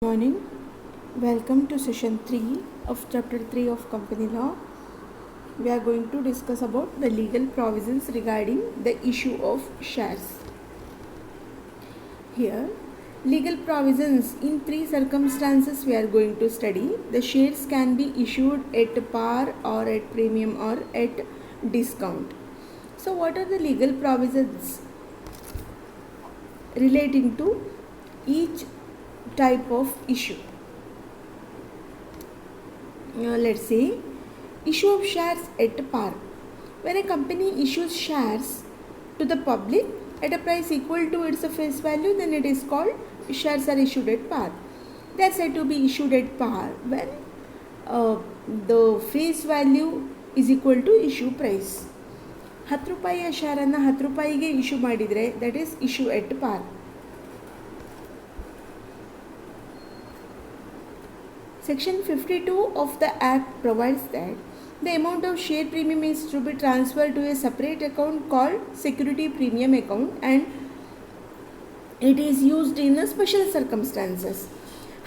Morning. Welcome to session 3 of chapter 3 of company law. We are going to discuss about the legal provisions regarding the issue of shares. Here, legal provisions in 3 circumstances we are going to study. The shares can be issued at par or at premium or at discount. So what are the legal provisions relating to each type of issue? Let's say issue of shares at par. When a company issues shares to the public at a price equal to its face value, then it is called shares are issued at par. They are said to be issued at par when the face value is equal to issue price. 10 ರೂಪಾಯಿಯ ಶೇರನ್ನು 10 ರೂಪಾಯಿಗೆ issue ಮಾಡಿದರೆ that is issue ಎಟ್ ಪಾರ್. Section 52 of the Act provides that the amount of share premium is to be transferred to a separate account called security premium account and it is used in special circumstances.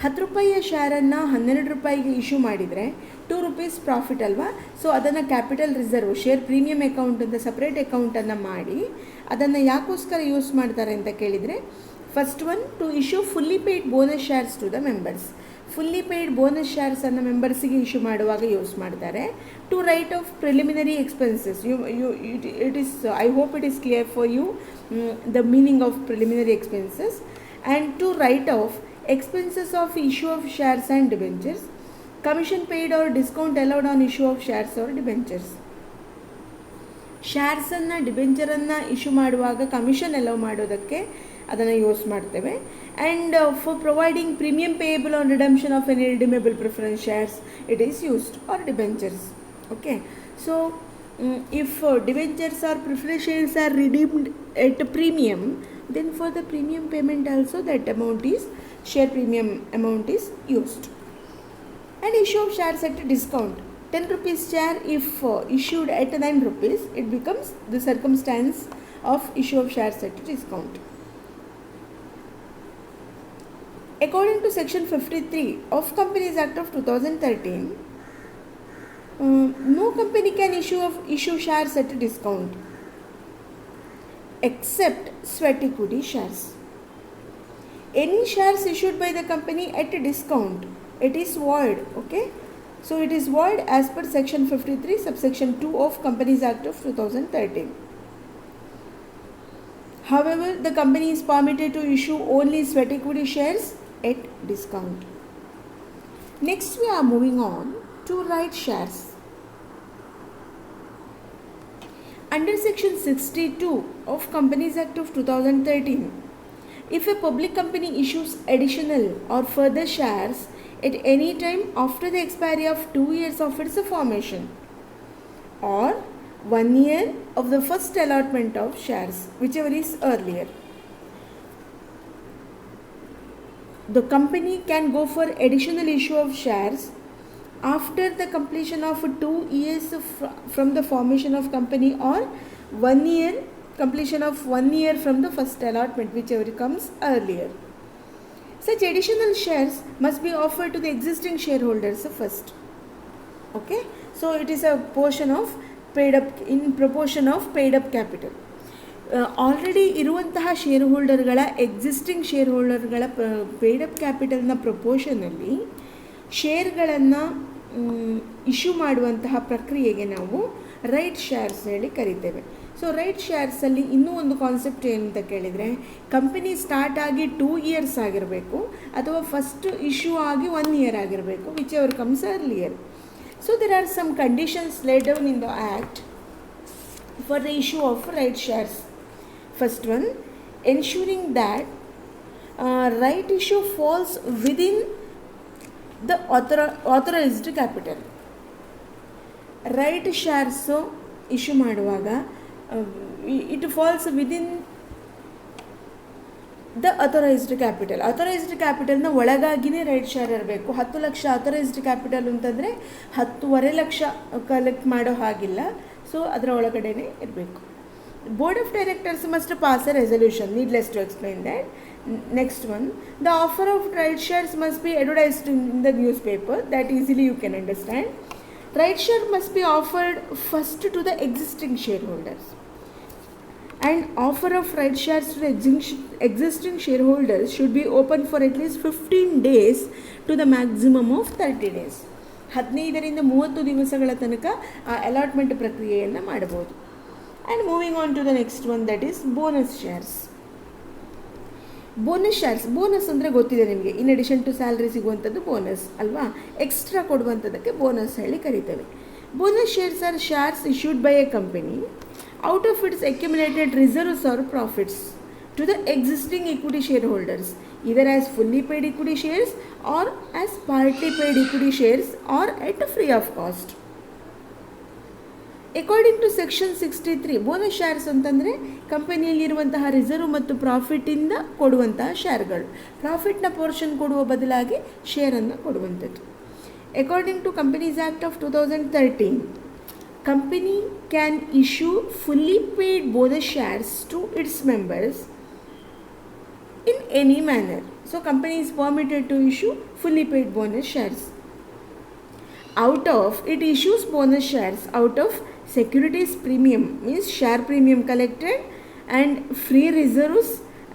10 ರೂಪಾಯಿಯ ಶೇರನ್ನು 12 ರೂಪಾಯಿಗೆ issue ಮಾಡಿದರೆ 2 rupees profit ಅಲ್ವಾ. So ಅದನ್ನು capital reserve share premium account ಅಂತ separate ಅಕೌಂಟನ್ನು ಮಾಡಿ ಅದನ್ನು ಯಾಕೋಸ್ಕರ ಯೂಸ್ ಮಾಡ್ತಾರೆ ಅಂತ ಕೇಳಿದರೆ, first one to issue fully paid bonus shares to the members. Fully paid bonus ಶೇರ್ಸನ್ನು ಮೆಂಬರ್ಸಿಗೆ ಇಶ್ಯೂ ಮಾಡುವಾಗ ಯೂಸ್ ಮಾಡ್ತಾರೆ. To write off preliminary expenses. It is I hope it is clear for you the meaning of preliminary expenses and to write off expenses of issue of shares and debentures, commission paid or discount allowed on issue of shares or debentures. ಶೇರ್ಸನ್ನು ಡಿಬೆಂಚರನ್ನು issue ಮಾಡುವಾಗ commission allow ಮಾಡೋದಕ್ಕೆ ಅದನ್ನು use ಮಾಡ್ತೇವೆ. And for providing premium payable on redemption of an redeemable preference shares it is used or debentures. Okay, so if debentures or preference shares are redeemed at premium, then for the premium payment also that amount is share premium amount is used. And issue of shares at a discount. 10 rupees share if issued at 9 rupees, it becomes the circumstance of issue of shares at a discount. According to section 53 of Companies Act of 2013, no company can issue shares at a discount except sweat equity shares. Any shares issued by the company at a discount, it is void. Okay, so it is void as per section 53 subsection 2 of Companies Act of 2013. However, the company is permitted to issue only sweat equity shares at discount. Next we are moving on to right shares. Under section 62 of Companies Act of 2013, if a public company issues additional or further shares at any time after the expiry of 2 years of its formation or 1 year of the first allotment of shares, whichever is earlier, the company can go for additional issue of shares after the completion of 2 years from the formation of company or 1 year completion of 1 year from the first allotment, whichever comes earlier. Such additional shares must be offered to the existing shareholders first. Okay, so it is a portion of paid up in proportion of paid up capital. Already ಇರುವಂತಹ share ಹೋಲ್ಡರ್ಗಳ existing share ಹೋಲ್ಡರ್ಗಳ paid up ಕ್ಯಾಪಿಟಲ್ನ ಪ್ರಪೋರ್ಷನಲ್ಲಿ ಶೇರ್ಗಳನ್ನು ಇಶ್ಯೂ ಮಾಡುವಂತಹ ಪ್ರಕ್ರಿಯೆಗೆ ನಾವು ರೈಟ್ ಶೇರ್ಸ್ ಹೇಳಿ ಕರಿತೇವೆ. ಸೊ ರೈಟ್ ಶೇರ್ಸಲ್ಲಿ ಇನ್ನೂ ಒಂದು ಕಾನ್ಸೆಪ್ಟ್ ಏನು ಅಂತ ಕೇಳಿದರೆ, ಕಂಪನಿ ಸ್ಟಾರ್ಟ್ ಆಗಿ 2 years ಆಗಿರಬೇಕು ಅಥವಾ ಫಸ್ಟ್ ಇಶ್ಯೂ ಆಗಿ 1 year ಆಗಿರಬೇಕು, whichever comes earlier. So there are some conditions laid down in the act for the issue of right shares. First one, ensuring that right issue falls within the authorized capital. Right shares issue ಮಾಡುವಾಗ it falls within the authorized capital. Authorized ಕ್ಯಾಪಿಟಲ್ನ ಒಳಗಾಗಿಯೇ right share ಇರಬೇಕು. 10 lakh authorised capital ಅಂತಂದರೆ 10.5 lakh collect ಮಾಡೋ ಹಾಗಿಲ್ಲ. So ಅದರ ಒಳಗಡೆನೇ ಇರಬೇಕು. Board of Directors must pass a resolution. Needless to explain that Next one, the offer of right shares must be advertised in the newspaper. That easily you can understand. Right share must be offered first to the existing shareholders. And offer of right shares to the existing shareholders should be open for at least 15 days to the maximum of 30 days. 15ರಿಂದ 30 ದಿವಸಗಳ ತನಕ allotment ಪ್ರಕ್ರಿಯೆಯನ್ನು ಮಾಡಬಹುದು. And moving on to the next one, that is bonus shares. Bonus shares, bonus ಅಂದರೆ ಗೊತ್ತಿದೆ ನಿಮಗೆ, in addition to salary ಸಿಗುವಂಥದ್ದು bonus ಅಲ್ವಾ, extra ಕೊಡುವಂಥದ್ದಕ್ಕೆ ಬೋನಸ್ ಹೇಳಿ ಕರಿತೇವೆ. Bonus shares are shares issued by a company out of its accumulated reserves or profits to the existing equity shareholders, either as fully paid equity shares or as partly paid equity shares or at free of cost. According to section 63, bonus shares ಅಂತಂದರೆ ಕಂಪನಿಯಲ್ಲಿರುವಂತಹ reserve ಮತ್ತು ಪ್ರಾಫಿಟಿಂದ ಕೊಡುವಂತಹ ಶೇರ್ಗಳು, ಪ್ರಾಫಿಟ್ನ portion ಕೊಡುವ ಬದಲಾಗಿ ಶೇರನ್ನು ಕೊಡುವಂಥದ್ದು. According to Companies Act of 2013, company can issue fully paid bonus shares to its members in any manner. So company is permitted to issue fully paid bonus shares. It issues bonus shares out of securities premium, means share premium collected, and free reserves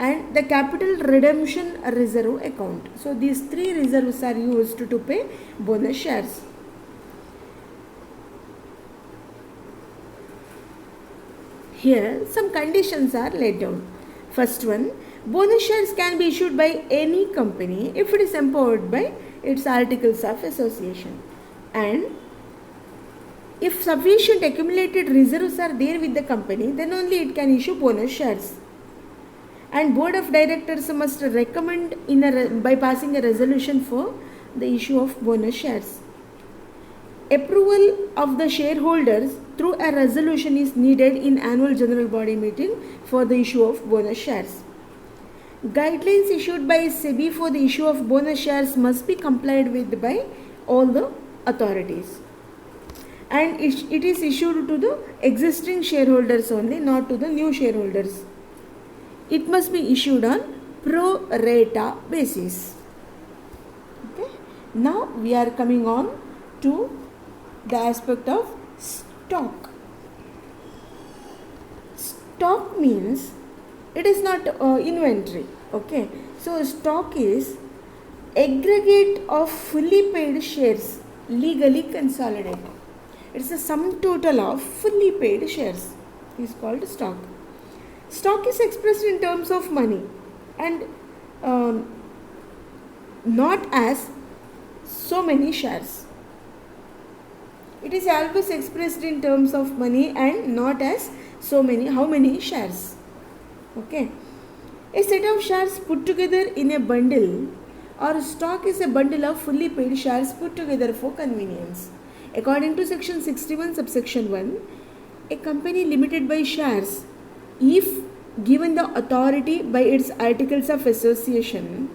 and the capital redemption reserve account. So these three reserves are used to pay bonus shares. Here some conditions are laid down. First one, bonus shares can be issued by any company if it is empowered by its articles of association, and if sufficient accumulated reserves are there with the company, then only it can issue bonus shares. And board of directors must recommend by passing a resolution for the issue of bonus shares. Approval of the shareholders through a resolution is needed in annual general body meeting for the issue of bonus shares. Guidelines issued by SEBI for the issue of bonus shares must be complied with by all the authorities. And it is issued to the existing shareholders only, not to the new shareholders. It must be issued on pro rata basis. Okay. Now we are coming on to the aspect of stock. Stock means it is not inventory. Okay, so stock is aggregate of fully paid shares legally consolidated. It's the sum total of fully paid shares is called stock. Stock is expressed in terms of money and not as so many shares. It is always expressed in terms of money and not as how many shares. Okay. A set of shares put together in a bundle or stock is a bundle of fully paid shares put together for convenience. According to section 61 subsection 1, a company limited by shares, if given the authority by its articles of association,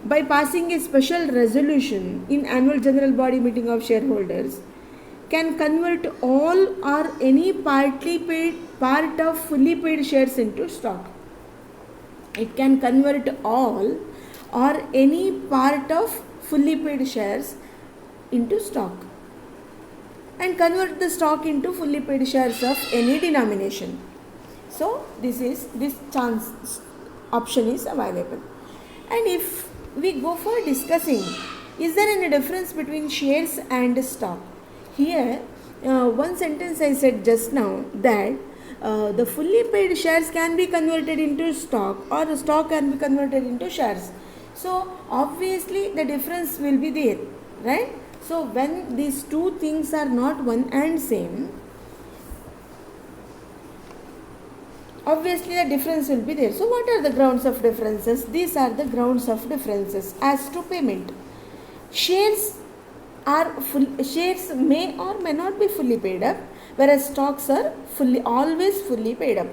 by passing a special resolution in annual general body meeting of shareholders, can convert all or any part of fully paid shares into stock. It can convert all or any part of fully paid shares into stock and convert the stock into fully paid shares of any denomination. So this option is available. And if we go for discussing, is there any difference between shares and stock? Here one sentence I said just now, that the fully paid shares can be converted into stock or the stock can be converted into shares. So obviously the difference will be there, right? So when these two things are not one and same, obviously the difference will be there. So what are the grounds of differences? These are the grounds of differences. As to payment, shares may or may not be fully paid up, whereas stocks are always fully paid up.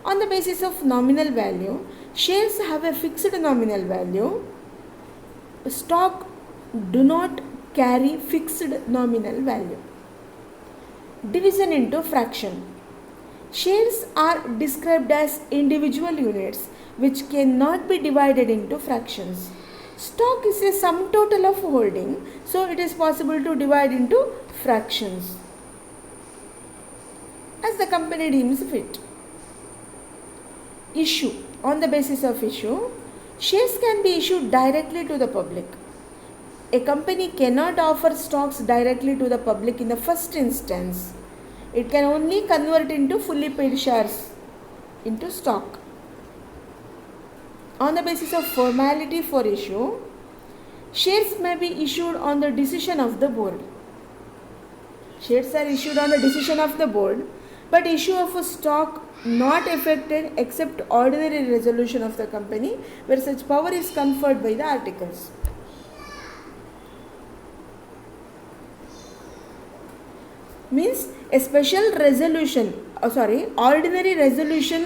On the basis of nominal value, shares have a fixed nominal value. Stock do not carry fixed nominal value. Division into fraction. Shares are described as individual units which cannot be divided into fractions. Stock is a sum total of holding, so it is possible to divide into fractions as the company deems fit. Issue. On the basis of issue, shares can be issued directly to the public. A company cannot offer stocks directly to the public in the first instance. It can only convert into fully paid shares into stock. On the basis of formality for issue, shares may be issued on the decision of the board. Shares are issued on the decision of the board, but issue of a stock not effected except ordinary resolution of the company, where such power is conferred by the articles. Means a special resolution, ordinary resolution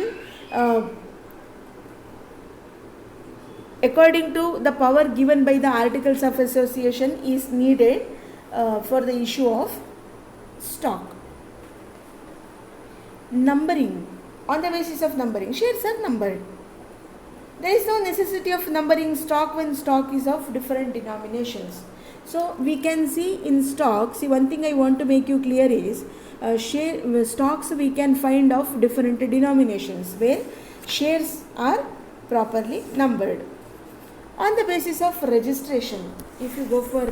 according to the power given by the articles of association is needed for the issue of stock. Numbering. On the basis of numbering, shares are numbered. There is no necessity of numbering stock when stock is of different denominations. So we can see in stocks, one thing I want to make you clear is stocks we can find of different denominations where shares are properly numbered. On the basis of registration, if you go for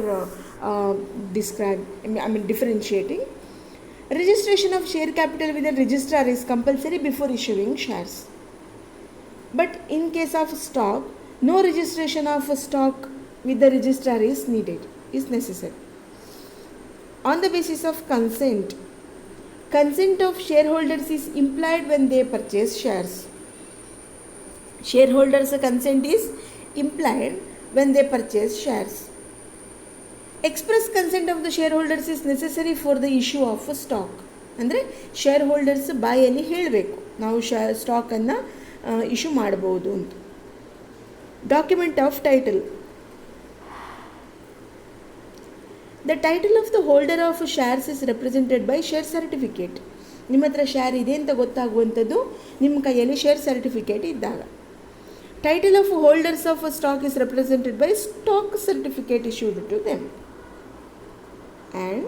differentiating, registration of share capital with a registrar is compulsory before issuing shares. But in case of stock, no registration of stock with the registrar is necessary. On the basis of consent, consent of shareholders is implied when they purchase shares. Shareholders' consent is implied when they purchase shares. Express consent of the shareholders is necessary for the issue of a stock. ಅಂದರೆ ಶೇರ್ಹೋಲ್ಡರ್ಸ್ ಬಾಯಲ್ಲಿ ಹೇಳಬೇಕು, ನಾವು ಸ್ಟಾಕನ್ನು issue ಮಾಡಬಹುದು ಅಂತ. Document of title. The title of the holder of shares is represented by share certificate. ನಿಮ್ಮ ಹತ್ರ share ಇದೆ ಅಂತ ಗೊತ್ತಾಗುವಂಥದ್ದು ನಿಮ್ಮ ಕೈಯಲ್ಲಿ ಶೇರ್ ಸರ್ಟಿಫಿಕೇಟ್ ಇದ್ದಾಗ. Title of holders of a stock is represented by stock certificate issued to them. And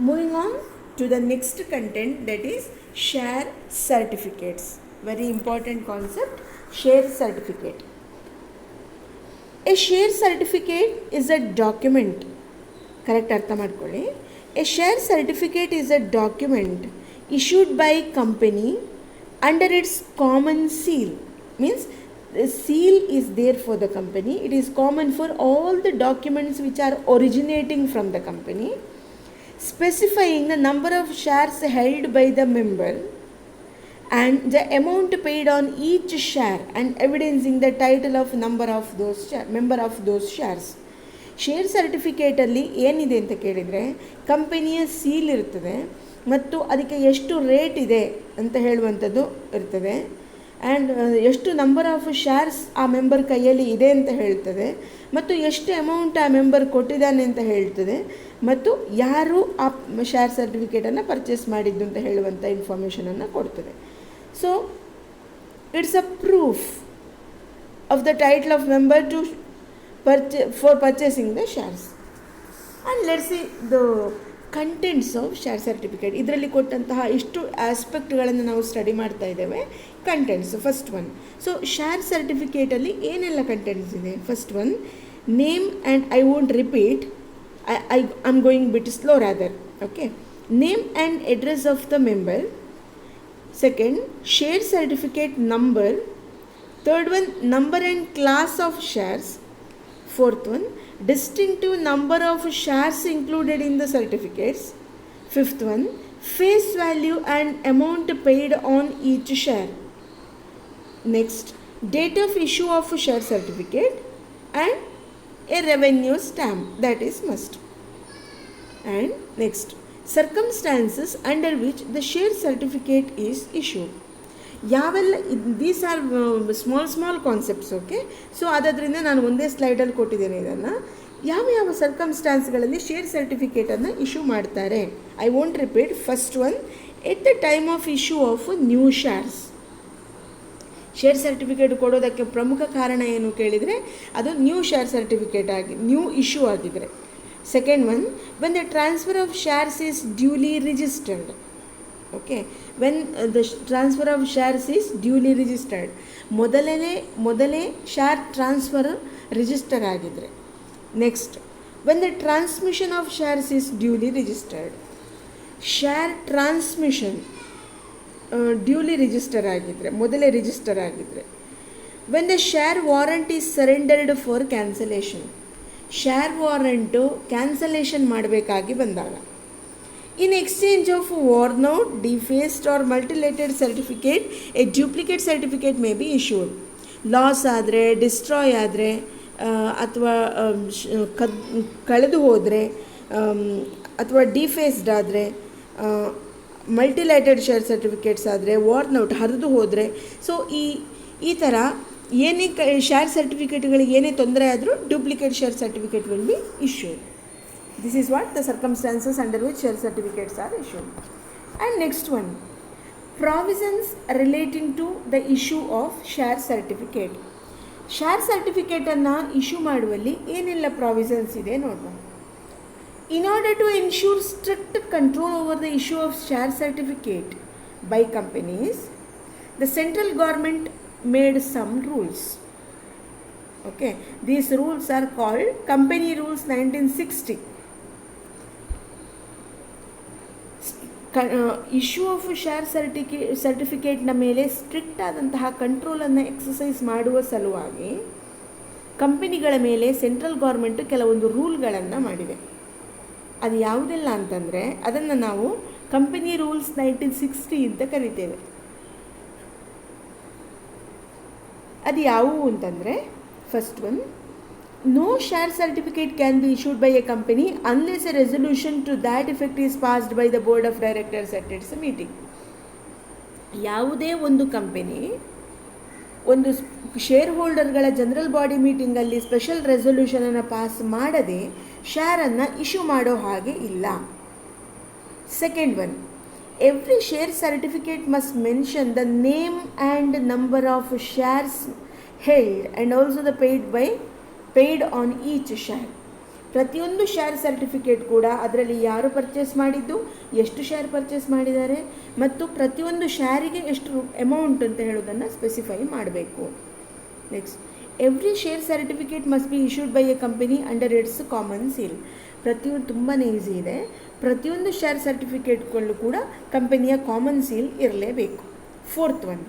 moving on to the next content, that is share certificates. Very important concept, share certificate. A share certificate is a document. Correct artha madಕೊಳ್ಳಿ. A share certificate is a document issued by company under its common seal. Means the seal is there for the company. It is common for all the documents which are originating from the company, specifying the number of shares held by the member and the amount paid on each share and evidencing the title of member of those shares. Share ಸರ್ಟಿಫಿಕೇಟಲ್ಲಿ ಏನಿದೆ ಅಂತ ಕೇಳಿದರೆ, ಕಂಪನಿಯ seal ಇರ್ತದೆ ಮತ್ತು ಅದಕ್ಕೆ ಎಷ್ಟು rate ಇದೆ ಅಂತ ಹೇಳುವಂಥದ್ದು ಇರ್ತದೆ, ಆ್ಯಂಡ್ ಎಷ್ಟು ನಂಬರ್ ಆಫ್ ಶೇರ್ಸ್ ಆ ಮೆಂಬರ್ ಕೈಯಲ್ಲಿ ಇದೆ ಅಂತ ಹೇಳ್ತದೆ, ಮತ್ತು ಎಷ್ಟು ಅಮೌಂಟ್ ಆ ಮೆಂಬರ್ ಕೊಟ್ಟಿದ್ದಾನೆ ಅಂತ ಹೇಳ್ತದೆ, ಮತ್ತು ಯಾರು ಆ ಶೇರ್ ಸರ್ಟಿಫಿಕೇಟನ್ನು ಪರ್ಚೇಸ್ ಮಾಡಿದ್ದು ಅಂತ ಹೇಳುವಂಥ ಇನ್ಫಾರ್ಮೇಷನನ್ನು ಕೊಡ್ತದೆ. So it's a proof of the title of member to for purchasing the shares. And let's see the contents of share certificate. ಇದರಲ್ಲಿ ಕೊಟ್ಟಂತಹ ಇಷ್ಟು ಆಸ್ಪೆಕ್ಟ್ಗಳನ್ನು ನಾವು ಸ್ಟಡಿ ಮಾಡ್ತಾ ಇದ್ದೇವೆ. Contents first one. So share ಸರ್ಟಿಫಿಕೇಟಲ್ಲಿ ಏನೆಲ್ಲ ಕಂಟೆಂಟ್ಸ್ ಇದೆ? First one, name and I won't repeat, I am going bit slow rather. Okay, name and address of the member. Second, share certificate number. Third one, number and class of shares. Fourth one, distinctive number of shares included in the certificates. Fifth one, face value and amount paid on each share. Next, date of issue of a share certificate and a revenue stamp, that is must. And next, circumstances under which the share certificate is issued. ಯಾವೆಲ್ಲ these are small concepts. Okay, so ಅದರಿಂದ ನಾನು ಒಂದೇ ಸ್ಲೈಡಲ್ಲಿ ಕೊಟ್ಟಿದ್ದೇನೆ ಇದನ್ನು. ಯಾವ ಸರ್ಕಮ್ಸ್ಟಾನ್ಸ್ಗಳಲ್ಲಿ share ಸರ್ಟಿಫಿಕೇಟನ್ನು issue ಮಾಡ್ತಾರೆ? I won't repeat. First one, at the time of issue of new shares. Share certificate ಕೊಡೋದಕ್ಕೆ ಪ್ರಮುಖ ಕಾರಣ ಏನು ಕೇಳಿದರೆ ಅದು ನ್ಯೂ ಶೇರ್ ಸರ್ಟಿಫಿಕೇಟ್ ಆಗಿ ನ್ಯೂ ಇಶ್ಯೂ ಆಗಿದ್ರೆ. Second one, when the transfer of shares is duly registered. Okay, when the transfer of shares is duly registered, ಮೊದಲೇ share transfer register ಆಗಿದ್ರೆ. Next, when the transmission of shares is duly registered, share transmission duly register ಆಗಿದ್ದರೆ, ಮೊದಲೇ register ಆಗಿದ್ದರೆ. When the share warrant is surrendered for cancellation, share warranto cancellation ಮಾಡಬೇಕಾಗಿ ಬಂದಾಗ. In exchange of worn out, defaced or mutilated certificate, a duplicate certificate may be issued. Loss ಆದರೆ, destroy ಆದರೆ, ಅಥವಾ ಕಳೆದು ಹೋದರೆ, ಅಥವಾ ಡಿಫೇಸ್ಡ್ ಆದರೆ, ಮಲ್ಟಿಲೇಟೆಡ್ ಶೇರ್ ಸರ್ಟಿಫಿಕೇಟ್ಸ್ ಆದರೆ, ವಾರ್ನ್ ಔಟ್ ಹರಿದು ಹೋದರೆ, ಸೊ ಈ ಥರ ಏನೇ ಶೇರ್ ಸರ್ಟಿಫಿಕೇಟ್ಗಳಿಗೆ ಏನೇ ತೊಂದರೆ ಆದರೂ duplicate share certificate will be issued. This is what the circumstances under which share certificates are issued. And next one, provisions relating to the issue of share certificate. Share ಸರ್ಟಿಫಿಕೇಟನ್ನು issue ಮಾಡುವಲ್ಲಿ ಏನೆಲ್ಲ provisions ಇದೆ ನೋಡೋಣ. In order to ensure strict control over the issue of share certificate by companies, the central government made some rules. Okay, these rules are called Company Rules 1960. Issue of share ಸರ್ಟಿಫಿಕೇಟ್ನ ಮೇಲೆ strict ಆದಂತಹ ಕಂಟ್ರೋಲನ್ನು exercise ಮಾಡುವ ಸಲುವಾಗಿ ಕಂಪನಿಗಳ ಮೇಲೆ central government ಕೆಲವೊಂದು ರೂಲ್ಗಳನ್ನು ಮಾಡಿದೆ. ಅದು ಯಾವುದೆಲ್ಲ ಅಂತಂದರೆ ಅದನ್ನು ನಾವು ಕಂಪನಿ ರೂಲ್ಸ್ 1960 ಅಂತ ಕರಿತೇವೆ. ಅದು ಯಾವುವು ಅಂತಂದರೆ, first one, no share certificate can be issued by a company unless a resolution to that effect is passed by the board of directors at its meeting. ಯಾವುದೇ ಒಂದು ಕಂಪನಿ ಒಂದು ಶೇರ್ ಹೋಲ್ಡರ್ಗಳ general body ಮೀಟಿಂಗಲ್ಲಿ special ರೆಸೊಲ್ಯೂಷನನ್ನು pass ಮಾಡದೆ ಶೇರನ್ನು issue ಮಾಡೋ ಹಾಗೆ ಇಲ್ಲ. Second one, every share certificate must mention the name and number of shares held and also the paid on each share. ಪ್ರತಿಯೊಂದು ಶೇರ್ ಸರ್ಟಿಫಿಕೇಟ್ ಕೂಡ ಅದರಲ್ಲಿ ಯಾರು ಪರ್ಚೇಸ್ ಮಾಡಿದ್ದು, ಎಷ್ಟು ಶೇರ್ ಪರ್ಚೇಸ್ ಮಾಡಿದ್ದಾರೆ, ಮತ್ತು ಪ್ರತಿಯೊಂದು ಶೇರಿಗೆ ಎಷ್ಟು ಅಮೌಂಟ್ ಅಂತ ಹೇಳೋದನ್ನು ಸ್ಪೆಸಿಫೈ ಮಾಡಬೇಕು. Next, every share certificate must be issued by a company under its common seal. ಪ್ರತಿಯೊಂದು ತುಂಬಾ ಈಸಿ ಇದೆ. ಪ್ರತಿಯೊಂದು ಶೇರ್ ಸರ್ಟಿಫಿಕೇಟ್ಗಳು ಕೂಡ ಕಂಪನಿಯ ಕಾಮನ್ ಸೀಲ್ ಇರಲೇಬೇಕು. Fourth one,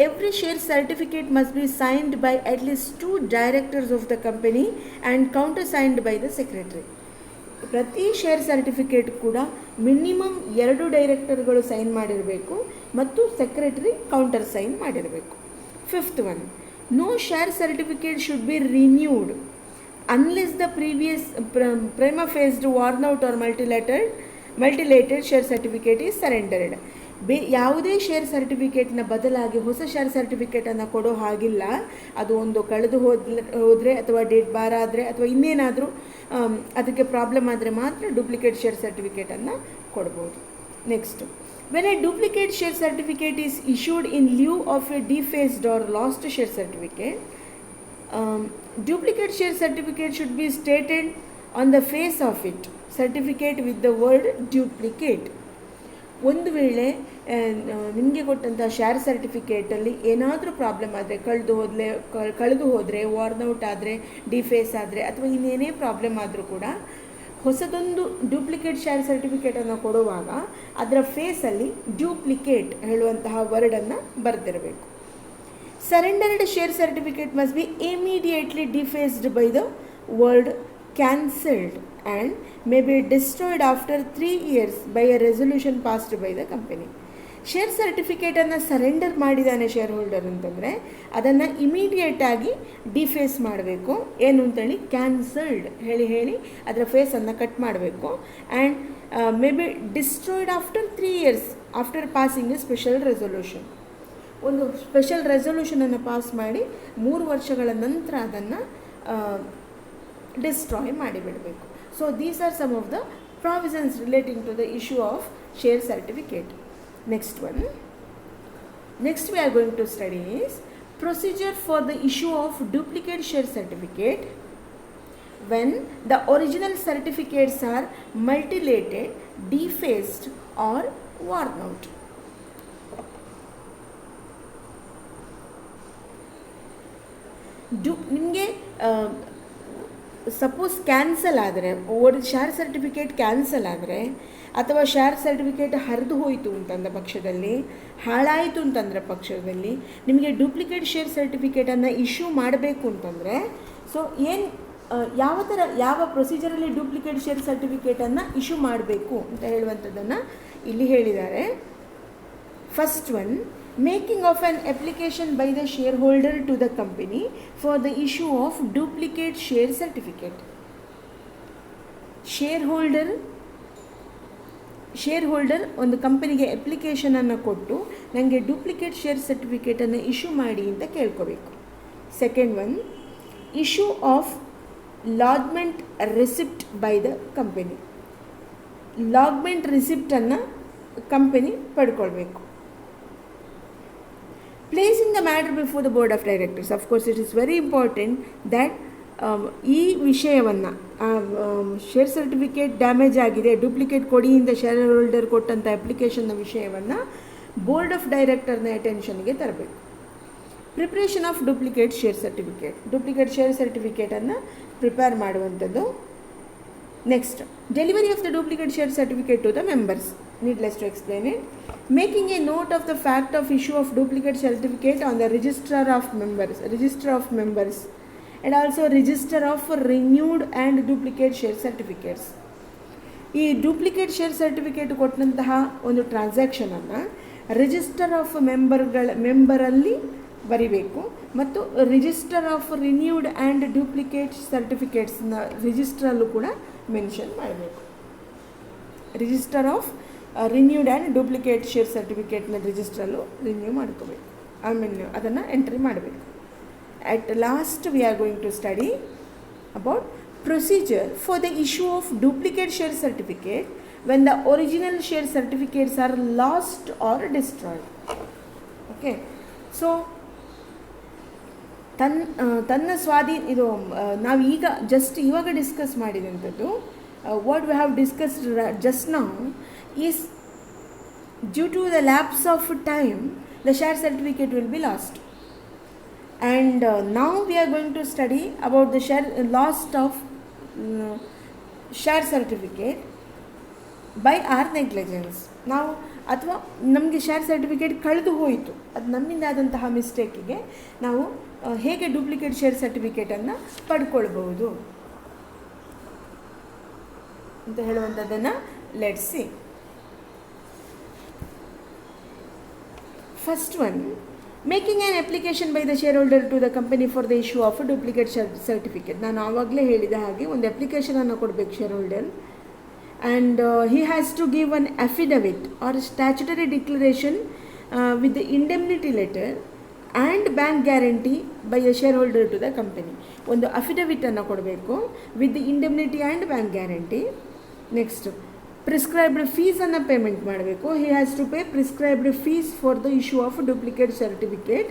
every share certificate must be signed by at least 2 directors of the company and countersigned by the secretary. ಪ್ರತಿ share certificate ಕೂಡ minimum 2 ಡೈರೆಕ್ಟರ್ಗಳು ಸೈನ್ ಮಾಡಿರಬೇಕು ಮತ್ತು ಸೆಕ್ರೆಟರಿ ಕೌಂಟರ್ ಸೈನ್ ಮಾಡಿರಬೇಕು. Fifth one, no share certificate should be renewed unless the previous prima facie worn out or multilated share certificate is surrendered. ಯಾವುದೇ share ಸರ್ಟಿಫಿಕೇಟ್ನ ಬದಲಾಗಿ ಹೊಸ share ಸರ್ಟಿಫಿಕೇಟನ್ನು ಕೊಡೋ ಹಾಗಿಲ್ಲ. ಅದು ಒಂದು ಕಳೆದು ಹೋದರೆ ಅಥವಾ ಡೇಟ್ ಬಾರ್ ಆದರೆ ಅಥವಾ ಇನ್ನೇನಾದರೂ ಅದಕ್ಕೆ ಪ್ರಾಬ್ಲಮ್ ಆದರೆ ಮಾತ್ರ ಡೂಪ್ಲಿಕೇಟ್ ಶೇರ್ ಸರ್ಟಿಫಿಕೇಟನ್ನು ಕೊಡ್ಬೋದು. Next, when a duplicate share certificate is issued in lieu of a defaced or lost share certificate, duplicate share certificate should be stated on the face of it certificate with the word duplicate. ಒಂದು ವೇಳೆ ನಿಮಗೆ ಕೊಟ್ಟಂಥ share ಸರ್ಟಿಫಿಕೇಟಲ್ಲಿ ಏನಾದರೂ problem ಆದರೆ, ಕಳೆದು ಹೋದರೆ, warn out ಆದರೆ, ಡಿಫೇಸ್ ಆದರೆ ಅಥವಾ ಇನ್ನೇನೇ ಪ್ರಾಬ್ಲಮ್ ಆದರೂ ಕೂಡ ಹೊಸದೊಂದು ಡೂಪ್ಲಿಕೇಟ್ ಶೇರ್ ಸರ್ಟಿಫಿಕೇಟನ್ನು ಕೊಡುವಾಗ ಅದರ ಫೇಸಲ್ಲಿ ಡ್ಯೂಪ್ಲಿಕೇಟ್ ಹೇಳುವಂತಹ ವರ್ಡನ್ನು ಬರೆದಿರಬೇಕು. Surrendered share certificate must be immediately defaced by the word cancelled and may be destroyed after 3 years by a resolution passed by the company. Share ಸರ್ಟಿಫಿಕೇಟನ್ನು ಸರೆಂಡರ್ ಮಾಡಿದ್ದಾನೆ ಶೇರ್ ಹೋಲ್ಡರ್ ಅಂತಂದರೆ ಅದನ್ನು ಇಮಿಡಿಯೇಟಾಗಿ ಡಿಫೇಸ್ ಮಾಡಬೇಕು. ಏನು ಅಂತೇಳಿ ಕ್ಯಾನ್ಸಲ್ಡ್ ಹೇಳಿ ಅದರ ಫೇಸನ್ನು ಕಟ್ ಮಾಡಬೇಕು. And may be destroyed after 3 years after passing a special resolution. ಒಂದು ಸ್ಪೆಷಲ್ ರೆಸೊಲ್ಯೂಷನನ್ನು ಪಾಸ್ ಮಾಡಿ 3 ವರ್ಷಗಳ ನಂತರ ಅದನ್ನು ಡಿಸ್ಟ್ರಾಯ್ ಮಾಡಿಬಿಡಬೇಕು. So these are some of the provisions relating to the issue of share certificate. Next we are going to study is procedure for the issue of duplicate share certificate when the original certificates are mutilated, defaced or worn out. ನಿಮಗೆ suppose cancel ಆದರೆ share certificate cancel ಆದರೆ ಅಥವಾ share certificate ಹರಿದು ಹೋಯಿತು ಅಂತಂದ ಪಕ್ಷದಲ್ಲಿ, ಹಾಳಾಯಿತು ಅಂತಂದ್ರೆ ಪಕ್ಷದಲ್ಲಿ ನಿಮಗೆ ಡೂಪ್ಲಿಕೇಟ್ ಶೇರ್ ಸರ್ಟಿಫಿಕೇಟನ್ನು ಇಶ್ಯೂ ಮಾಡಬೇಕು ಅಂತಂದರೆ ಸೊ ಯಾವ ಪ್ರೊಸೀಜರಲ್ಲಿ ಡೂಪ್ಲಿಕೇಟ್ ಶೇರ್ ಸರ್ಟಿಫಿಕೇಟನ್ನು ಇಶ್ಯೂ ಮಾಡಬೇಕು ಅಂತ ಹೇಳುವಂಥದ್ದನ್ನು ಇಲ್ಲಿ ಹೇಳಿದ್ದಾರೆ. First one, making of an application by the share holder to the company for the issue of duplicate share certificate. Share holder ಒಂದು ಕಂಪನಿಗೆ ಅಪ್ಲಿಕೇಶನನ್ನು ಕೊಟ್ಟು ನನಗೆ ಡೂಪ್ಲಿಕೇಟ್ ಶೇರ್ ಸರ್ಟಿಫಿಕೇಟನ್ನು ಇಶ್ಯೂ ಮಾಡಿ ಅಂತ ಕೇಳ್ಕೋಬೇಕು. Second one, issue of lodgment receipt by the company. Lodgment ರಿಸಿಪ್ಟನ್ನು company ಪಡ್ಕೊಳ್ಬೇಕು. Placing the matter before the board of directors. Of course, it is very important that ಈ ವಿಷಯವನ್ನು ಶೇರ್ ಸರ್ಟಿಫಿಕೇಟ್ ಡ್ಯಾಮೇಜ್ ಆಗಿದೆ, duplicate ಕೊಡಿ ಇಂದ ಶೇರ್ ಹೋಲ್ಡರ್ ಕೊಟ್ಟಂಥ ಅಪ್ಲಿಕೇಶನ್ನ ವಿಷಯವನ್ನು ಬೋರ್ಡ್ ಆಫ್ ಡೈರೆಕ್ಟರ್ನ ಅಟೆನ್ಷನ್ಗೆ ತರಬೇಕು. ಪ್ರಿಪ್ರೇಷನ್ ಆಫ್ ಡೂಪ್ಲಿಕೇಟ್ ಶೇರ್ ಸರ್ಟಿಫಿಕೇಟನ್ನು ಪ್ರಿಪೇರ್ ಮಾಡುವಂಥದ್ದು. Next, delivery of the duplicate share certificate to the members. Needless to explain it. Making a note of the fact of issue of duplicate certificate on the register of members and also register of renewed and duplicate share certificates. ಈ duplicate share certificate ಕೊಟ್ಟಂತಹ ಒಂದು ಟ್ರಾನ್ಸಾಕ್ಷನನ್ನು register of ಮೆಂಬರಲ್ಲಿ ಬರಿಬೇಕು ಮತ್ತು register of renewed and duplicate ಸರ್ಟಿಫಿಕೇಟ್ಸ್ನ ರಿಜಿಸ್ಟ್ರಲ್ಲೂ ಕೂಡ ಮೆನ್ಷನ್ ಮಾಡಬೇಕು. Register of renewed and duplicate share ಸರ್ಟಿಫಿಕೇಟ್ನ ರಿಜಿಸ್ಟ್ರಲ್ಲೂ ರಿನ್ಯೂ ಮಾಡ್ಕೋಬೇಕು, ಅದನ್ನು ಎಂಟ್ರಿ ಮಾಡಬೇಕು. At last we are going to study about procedure for the issue of duplicate share certificate when the original share certificates are lost or destroyed. Okay, so ತನ್ನ ಸ್ವಾಧೀನ ಇದು ನಾವು ಈಗ ಇವಾಗ discuss ಮಾಡಿದಂಥದ್ದು what we have discussed just now is due to the lapse of time the share certificate will be lost, and now we are going to study about the loss of share certificate by our negligence. ನಾವು ಅಥವಾ ನಮಗೆ share certificate ಕಳೆದು ಹೋಯಿತು, ಅದು ನಮ್ಮಿಂದ ಆದಂತಹ ಮಿಸ್ಟೇಕಿಗೆ ನಾವು ಹೇಗೆ ಡೂಪ್ಲಿಕೇಟ್ ಶೇರ್ ಸರ್ಟಿಫಿಕೇಟನ್ನು ಪಡ್ಕೊಳ್ಬಹುದು ಅಂತ ಹೇಳುವಂಥದ್ದನ್ನು let's see. First one, making an application by the share holder to the company for the issue of duplicate certificate. ನಾನು ಆವಾಗಲೇ ಹೇಳಿದ ಹಾಗೆ ಒಂದು ಅಪ್ಲಿಕೇಶನನ್ನು ಕೊಡಬೇಕು share holder, and he has to give an affidavit or statutory declaration with the indemnity letter and bank guarantee by the share holder to the company. ಒಂದು ಅಫಿಡವಿಟನ್ನು ಕೊಡಬೇಕು with the indemnity and bank guarantee. Next, prescribed ಫೀಸನ್ನು payment ಮಾಡಬೇಕು. He has to pay prescribed fees for the issue of duplicate certificate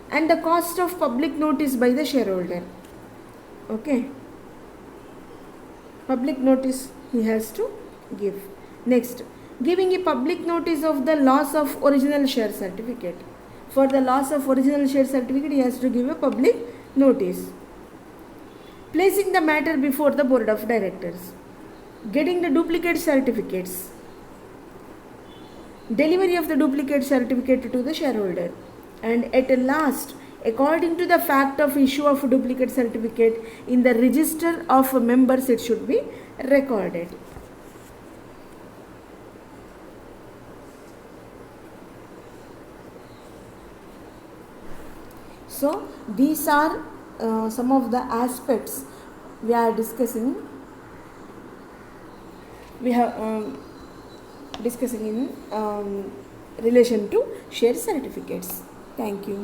and the cost of public notice by the share holder. Okay, public notice he has to give. Next, giving a public notice of the loss of original share certificate. For the loss of original share certificate, he has to give a public notice. Placing the matter before the board of directors. Getting the duplicate certificates. Delivery of the duplicate certificate to the shareholder. And at last, according to the fact of issue of duplicate certificate in the register of members, it should be recorded. So these are some of the aspects we are discussing. We have discussing in relation to share certificates. Thank you.